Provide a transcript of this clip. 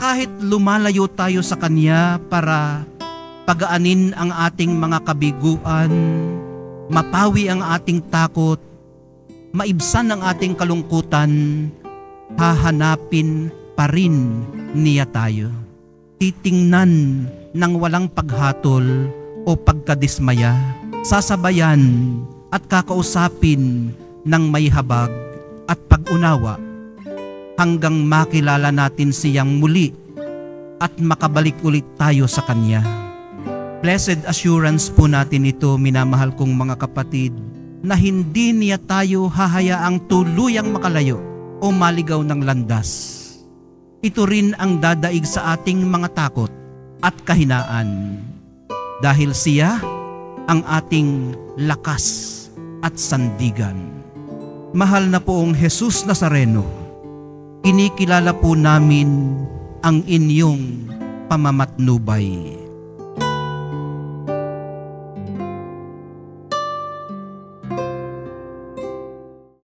kahit lumalayo tayo sa Kanya para pagaanin ang ating mga kabiguan, mapawi ang ating takot, maibsan ang ating kalungkutan, hahanapin pa rin niya tayo. Titingnan ng walang paghatol o pagkadismaya, sasabayan at kakausapin ng may habag at pag-unawa hanggang makilala natin siyang muli at makabalik ulit tayo sa Kanya. Blessed assurance po natin ito, minamahal kong mga kapatid, na hindi niya tayo hahayaang tuluyang makalayo o maligaw ng landas. Ito rin ang dadaig sa ating mga takot at kahinaan, dahil siya ang ating lakas at sandigan. Mahal na poong Jesus Nazareno, kinikilala po namin ang inyong pamamatnubay.